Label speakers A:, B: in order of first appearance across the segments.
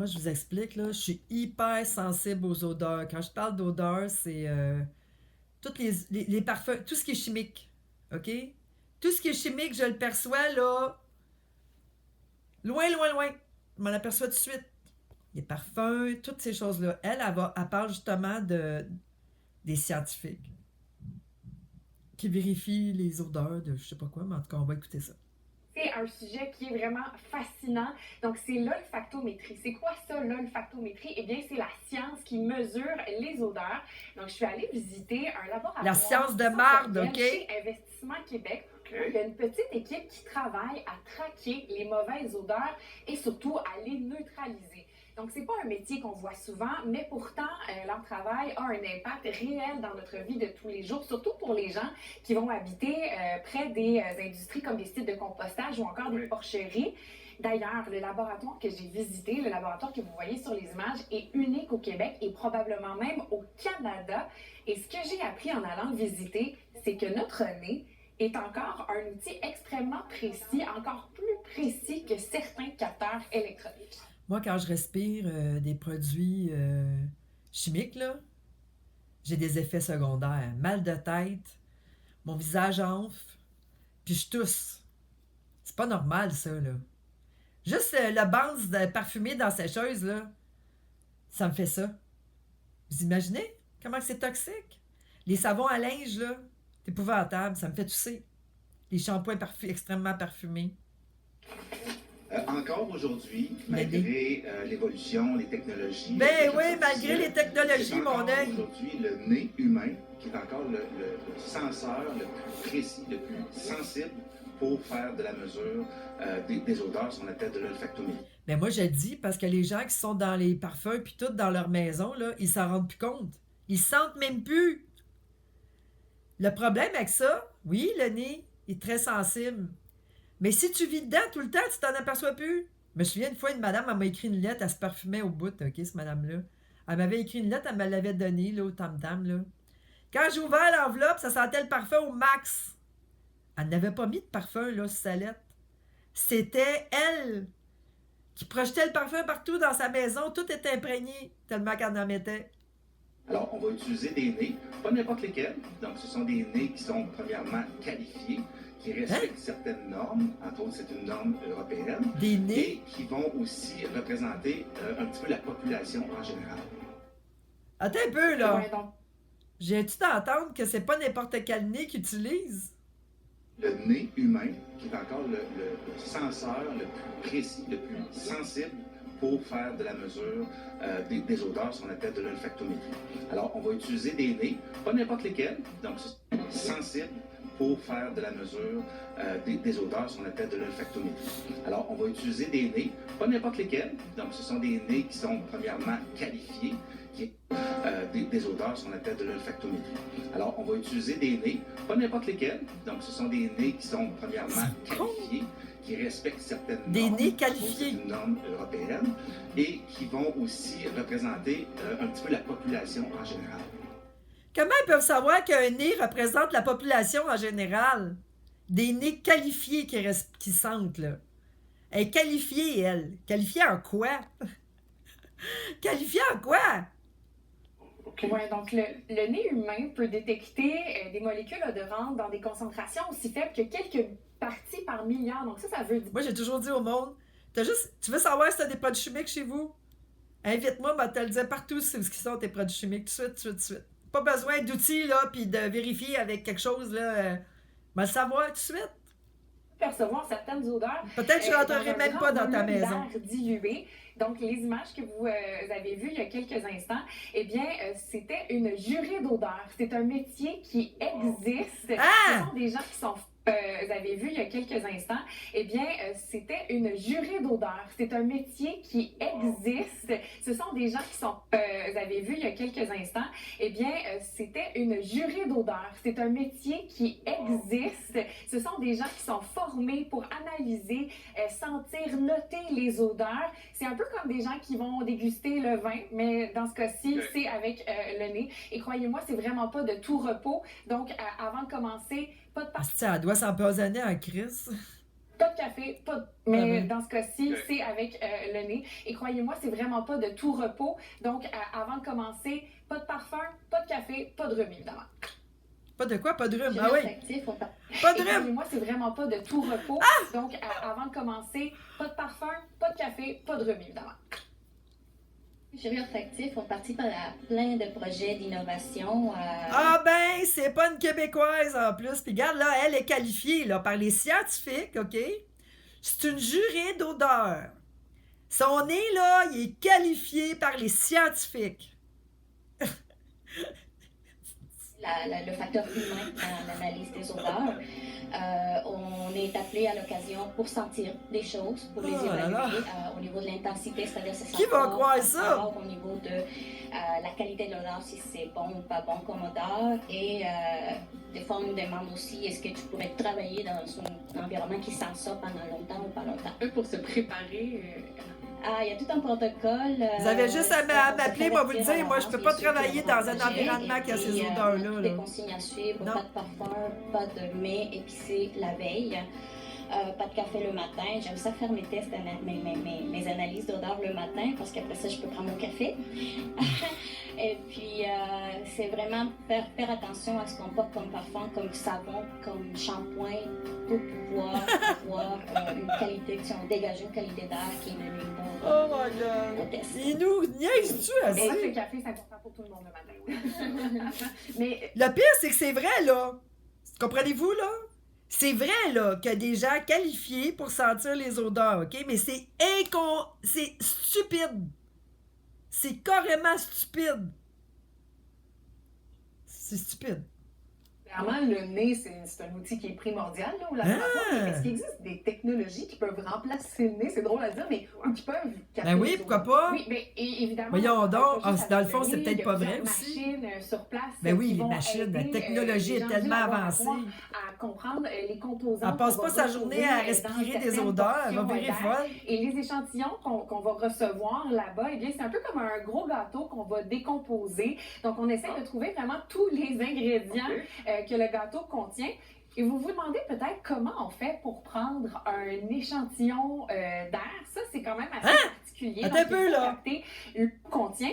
A: moi, je vous explique, là, je suis hyper sensible aux odeurs. Quand je parle d'odeurs, c'est toutes les parfums, tout ce qui est chimique. OK? Tout ce qui est chimique, je le perçois, là, loin, loin, loin. Je m'en aperçois tout de suite. Les parfums, toutes ces choses-là. Elle parle justement des scientifiques qui vérifient les odeurs de je sais pas quoi, mais en tout cas, on va écouter ça.
B: C'est un sujet qui est vraiment fascinant. Donc, c'est l'olfactométrie. C'est quoi ça, l'olfactométrie? Eh bien, c'est la science qui mesure les odeurs. Donc, je suis allée visiter un laboratoire
A: La science de marde, OK?
B: chez Investissement Québec. Il y a une petite équipe qui travaille à traquer les mauvaises odeurs et surtout à les neutraliser. Donc, c'est pas un métier qu'on voit souvent, mais pourtant, leur travail a un impact réel dans notre vie de tous les jours, surtout pour les gens qui vont habiter près des industries comme des sites de compostage ou encore des porcheries. D'ailleurs, le laboratoire que j'ai visité, le laboratoire que vous voyez sur les images, est unique au Québec et probablement même au Canada. Et ce que j'ai appris en allant le visiter, c'est que notre nez est encore un outil extrêmement précis, encore plus précis que certains capteurs électroniques.
A: Moi, quand je respire des produits chimiques, là, j'ai des effets secondaires. Mal de tête, mon visage enfle, puis je tousse. C'est pas normal, ça, là. Juste le bounce de parfumé dans la sécheuse, là, ça me fait ça. Vous imaginez comment c'est toxique? Les savons à linge, là, c'est épouvantable, ça me fait tousser. Les shampoings extrêmement parfumés.
C: Encore aujourd'hui, malgré l'évolution, les technologies.
A: Ben oui, malgré les technologies, mon œil.
C: Aujourd'hui, le nez humain, qui est encore le senseur le plus précis, le plus sensible pour faire de la mesure des odeurs, ce qu'on appelle de l'olfactométrie.
A: Ben moi, je le dis parce que les gens qui sont dans les parfums puis tout dans leur maison, là, ils s'en rendent plus compte. Ils sentent même plus. Le problème avec ça, oui, le nez est très sensible. Mais si tu vis dedans tout le temps, tu t'en aperçois plus. Je me souviens une fois, une madame, elle m'a écrit une lettre, elle se parfumait au bout, OK, cette madame-là. Elle m'avait écrit une lettre, elle me l'avait donnée, là, au tam-tam, là. Quand j'ai ouvert l'enveloppe, ça sentait le parfum au max. Elle n'avait pas mis de parfum, là, sur sa lettre. C'était elle qui projetait le parfum partout dans sa maison. Tout était imprégné, tellement qu'elle en mettait.
C: Alors, on va utiliser des nez, pas n'importe lesquels. Donc, ce sont des nez qui sont premièrement qualifiés, qui respectent certaines normes. Entre autres, c'est une norme européenne.
A: Des nez?
C: Et qui vont aussi représenter un petit peu la population en général.
A: Attends un peu, là.
B: Ouais, donc,
A: J'ai-tu d'entendre que c'est pas n'importe quel nez qu'ils utilisent?
C: Le nez humain, qui est encore le senseur le plus précis, le plus sensible pour faire de la mesure des odeurs, ce qu'on appelle de l'olfactométrie. Alors, on va utiliser des nez, pas n'importe lesquels, donc sensibles pour faire de la mesure des odeurs, ce qu'on appelle de l'olfactométrie. Alors, on va utiliser des nez, pas n'importe lesquels, donc ce sont des nez qui sont premièrement qualifiés, des odeurs, ce qu'on appelle de l'olfactométrie. Alors, on va utiliser des nez, pas n'importe lesquels, donc ce sont des nez qui sont premièrement qualifiés, qui respectent certaines normes.
A: Des nez qualifiés.
C: C'est une norme européenne et qui vont aussi représenter un petit peu la population en général.
A: Comment ils peuvent savoir qu'un nez représente la population en général? Des nez qualifiés qui sentent, là. Elle est qualifiée, elle. Qualifiée en quoi? Qualifiée en quoi?
B: ouais, donc le nez humain peut détecter des molécules odorantes dans des concentrations aussi faibles que quelques parties par milliard. Donc ça veut dire...
A: Moi, j'ai toujours dit au monde, tu veux savoir si t'as des produits chimiques chez vous? Invite-moi, je te le dire partout ce qui sont tes produits chimiques, tout de suite. Pas besoin d'outils, là, puis de vérifier avec quelque chose, là. Le savoir tout de suite.
B: Percevoir certaines odeurs.
A: Peut-être que je rentrerai même pas dans ta maison.
B: Dilué. Donc, les images que vous avez vues il y a quelques instants, eh bien, c'était une jurée d'odeurs. C'est un métier qui existe.
A: Ah!
B: Ce sont des gens qui sont... vous avez vu il y a quelques instants, eh bien, c'était une jurée d'odeurs. C'est un métier qui existe. Ce sont des gens qui sont... vous avez vu il y a quelques instants, eh bien, c'était une jurée d'odeurs. C'est un métier qui existe. Ce sont des gens qui sont formés pour analyser, sentir, noter les odeurs. C'est un peu comme des gens qui vont déguster le vin, mais dans ce cas-ci, c'est avec le nez. Et croyez-moi, c'est vraiment pas de tout repos. Donc, avant de commencer, pas de
A: Elle doit s'empoisonner en crise.
B: Pas de café, pas de... Mais
A: oui.
B: dans ce cas-ci, c'est avec le nez. Et croyez-moi, c'est vraiment pas de tout repos. Donc, avant de commencer, pas de parfum, pas de café, pas de rhume, évidemment.
A: Pas de quoi? Pas de rhume.
D: Je
A: Ah oui.
D: actif,
A: Pas de
B: Et
A: rhume.
B: croyez-moi, c'est vraiment pas de tout repos. Donc, avant de commencer, pas de parfum, pas de café, pas de rhume, évidemment.
D: Jury olfactif, on participe à plein de projets d'innovation.
A: Ah ben, c'est pas une Québécoise en plus. Puis regarde, là, elle est qualifiée là, par les scientifiques, OK? C'est une jurée d'odeur. Son nez, là, il est qualifié par les scientifiques.
D: Le facteur humain dans l'analyse des odeurs. On est appelé à l'occasion pour sentir des choses, pour les
A: Oh là là.
D: évaluer au niveau de l'intensité, c'est-à-dire si ça
A: Qui va
D: fort,
A: croire
D: pas
A: ça?
D: fort, au niveau de la qualité de l'odeur, si c'est bon ou pas bon comme odeur. Et des fois, on nous demande aussi, est-ce que tu pourrais travailler dans un environnement qui sent ça pendant longtemps ou pas longtemps?
B: Pour se préparer...
D: Il y a tout un protocole.
A: Vous avez juste à
D: pour
A: m'appeler,
D: se
A: moi vous le
D: préparer
A: dire. Moi, je peux
D: à
A: pas
D: l'avance, bien sûr,
A: travailler
D: qu'il y aura
A: dans un
D: projet.
A: environnement qui a
D: Et
A: ces
D: puis,
A: odeurs-là.
D: toutes
A: là.
D: les consignes à suivre,
A: Non.
D: pas de parfum, pas de mets épicé la veille, pas de café le matin. J'aime ça faire mes tests, mes analyses d'odeur le matin parce qu'après ça, je peux prendre mon café. Et puis, c'est vraiment faire attention à ce qu'on porte comme parfum, comme savon, comme shampoing, pour pouvoir avoir une qualité, si on dégage une qualité d'air qui ne nuit pas
A: Oh my God.
D: au test.
A: Il nous niaise-tu
B: Mais
A: assez?
B: le café, c'est important pour tout le monde le matin. Mais
A: Le pire, c'est que c'est vrai, là. Comprenez-vous, là? C'est vrai, là, qu'il y a des gens qualifiés pour sentir les odeurs, OK? Mais c'est c'est stupide. C'est carrément stupide. C'est stupide.
B: clairement, le nez, c'est un outil qui est primordial là, au laboratoire.
A: Ah!
B: Mais est-ce qu'il existe des technologies qui peuvent remplacer le nez? C'est drôle à dire, mais qui peuvent capter
A: Ben oui,
B: les
A: pourquoi
B: odeurs?
A: pas?
B: Oui, mais évidemment.
A: Voyons donc.
B: pas juste
A: Dans le
B: avec
A: fond, c'est
B: nez,
A: peut-être
B: il y a
A: pas vrai
B: plusieurs
A: aussi.
B: machines sur place.
A: Ben oui,
B: qui
A: les
B: vont
A: machines, la
B: aider,
A: technologie
B: les
A: est
B: gens
A: tellement
B: du laboratoire
A: avancée.
B: à comprendre les composants.
A: Elle passe
B: qu'on
A: pas
B: va
A: sa
B: retrouver,
A: journée à
B: dans
A: respirer des
B: certaines
A: odeurs. Elle va
B: portions
A: virer
B: d'air.
A: folle.
B: Et les échantillons qu'on va recevoir là-bas, eh bien, c'est un peu comme un gros gâteau qu'on va décomposer. Donc, on essaie de trouver vraiment tous les ingrédients que le gâteau contient. Et vous vous demandez peut-être comment on fait pour prendre un échantillon d'air. Ça, c'est quand même assez particulier.
A: Attends
B: Donc,
A: un peu,
B: il faut
A: là.
B: capter le contient.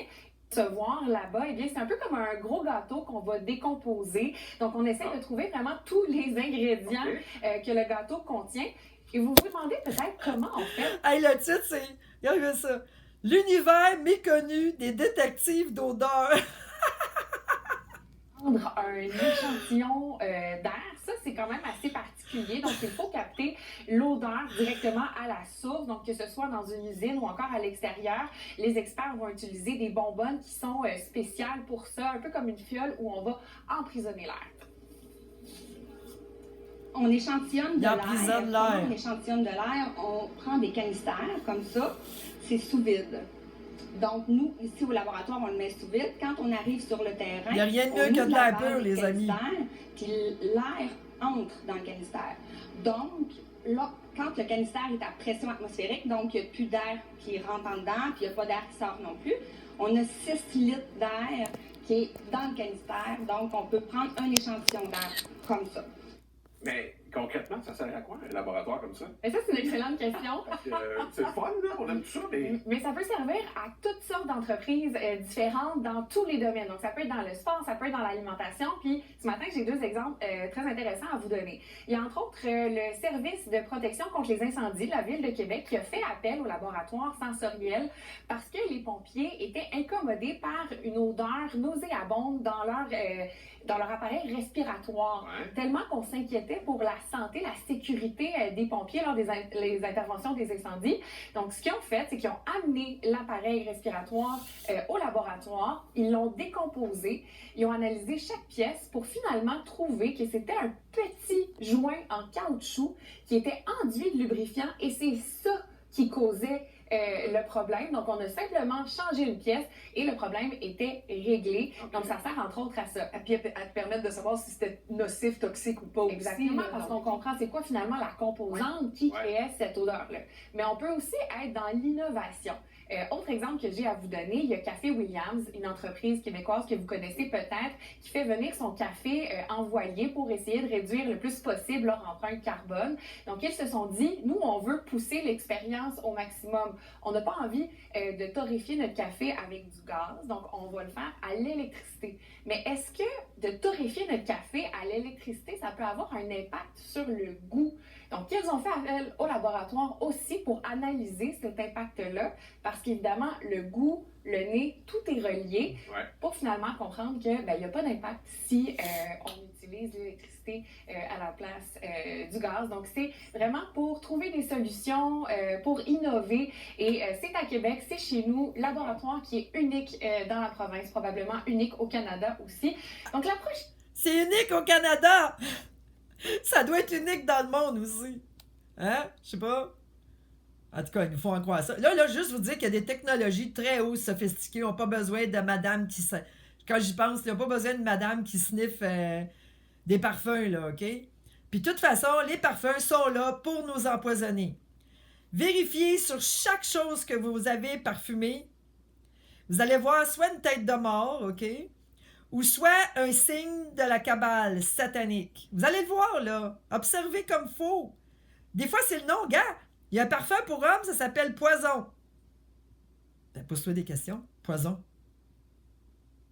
B: Se voir là-bas, eh bien, c'est un peu comme un gros gâteau qu'on va décomposer. Donc, on essaie de trouver vraiment tous les ingrédients que le gâteau contient. Et vous vous demandez peut-être comment on fait
A: Hey, le titre, c'est. Regardez ça. L'univers méconnu des détectives d'odeur.
B: prendre un échantillon d'air. Ça, c'est quand même assez particulier. Donc, il faut capter l'odeur directement à la source. Donc, que ce soit dans une usine ou encore à l'extérieur, les experts vont utiliser des bonbonnes qui sont spéciales pour ça, un peu comme une fiole où on va emprisonner l'air.
D: On échantillonne de
A: Il emprisonne
D: l'air.
A: l'air.
D: Comment on échantillonne de l'air? On prend des canistères comme ça. C'est sous vide. Donc, nous, ici au laboratoire, on le met sous vide. Quand on arrive sur le terrain,
A: Il n'y a rien de
D: on
A: mieux que
D: ouvre
A: de
D: la
A: l'air
D: valve
A: pur,
D: du
A: les amis.
D: canistère, puis l'air entre dans le canistère. Donc, là, quand le canistère est à pression atmosphérique, donc il n'y a plus d'air qui rentre en dedans, puis il n'y a pas d'air qui sort non plus, on a 6 litres d'air qui est dans le canistère. Donc, on peut prendre un échantillon d'air comme ça.
E: Mais concrètement, ça sert à quoi, un laboratoire comme ça?
B: Et ça, c'est une excellente question.
E: Parce que c'est le fun, là, on aime tout ça, mais...
B: Mais ça peut servir à toutes sortes d'entreprises différentes dans tous les domaines. Donc, ça peut être dans le sport, ça peut être dans l'alimentation. Puis, ce matin, j'ai 2 exemples très intéressants à vous donner. Il y a entre autres le service de protection contre les incendies de la Ville de Québec qui a fait appel au laboratoire sensoriel parce que les pompiers étaient incommodés par une odeur nauséabonde dans leur appareil respiratoire.
E: Ouais.
B: Tellement qu'on s'inquiétait pour la santé, la sécurité des pompiers lors des les interventions des incendies. Donc, ce qu'ils ont fait, c'est qu'ils ont amené l'appareil respiratoire au laboratoire, ils l'ont décomposé, ils ont analysé chaque pièce pour finalement trouver que c'était un petit joint en caoutchouc qui était enduit de lubrifiant et c'est ça qui causait le problème. Donc, on a simplement changé une pièce et le problème était réglé. Donc, ça sert entre autres à ça.
F: Et puis, à te permettre de savoir si c'était nocif, toxique ou pas
B: Exactement,
F: aussi.
B: parce qu'on comprend c'est quoi finalement la composante qui créait cette odeur-là. Mais on peut aussi être dans l'innovation. Autre exemple que j'ai à vous donner, il y a Café Williams, une entreprise québécoise que vous connaissez peut-être, qui fait venir son café envoyé pour essayer de réduire le plus possible leur empreinte carbone. Donc, ils se sont dit, nous, on veut pousser l'expérience au maximum. On n'a pas envie de torréfier notre café avec du gaz, donc on va le faire à l'électricité. Mais est-ce que de torréfier notre café à l'électricité, ça peut avoir un impact sur le goût? Donc, ils ont fait appel au laboratoire aussi pour analyser cet impact-là, parce qu'évidemment, le goût, le nez, tout est relié pour finalement comprendre qu'il n'y a pas d'impact si on utilise l'électricité à la place du gaz. Donc, c'est vraiment pour trouver des solutions, pour innover. Et c'est à Québec, c'est chez nous, laboratoire qui est unique dans la province, probablement unique au Canada aussi. Donc, l'approche...
A: C'est unique au Canada! Ça doit être unique dans le monde aussi. Hein? Je sais pas. En tout cas, il nous faut en croire ça. Là, juste vous dire qu'il y a des technologies très hautes, sophistiquées. Ils n'ont pas besoin de madame qui... Quand j'y pense, ils n'ont pas besoin de madame qui sniffe des parfums, là, OK? Puis de toute façon, les parfums sont là pour nous empoisonner. Vérifiez sur chaque chose que vous avez parfumée. Vous allez voir soit une tête de mort, OK? Ou soit un signe de la cabale satanique. Vous allez le voir, là. Observez comme faut. Des fois, c'est le nom, gars. Il y a un parfum pour homme, ça s'appelle poison. Ben, pose-toi des questions. Poison.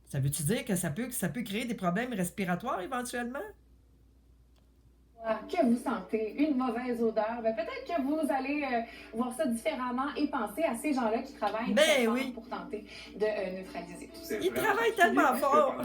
A: Ça veut-tu dire que ça peut créer des problèmes respiratoires éventuellement?
B: Que vous sentez une mauvaise odeur, ben peut-être que vous allez voir ça différemment et penser à ces gens-là qui travaillent
A: Ben oui.
B: pour tenter de neutraliser tout ça.
A: Ils travaillent tellement fort.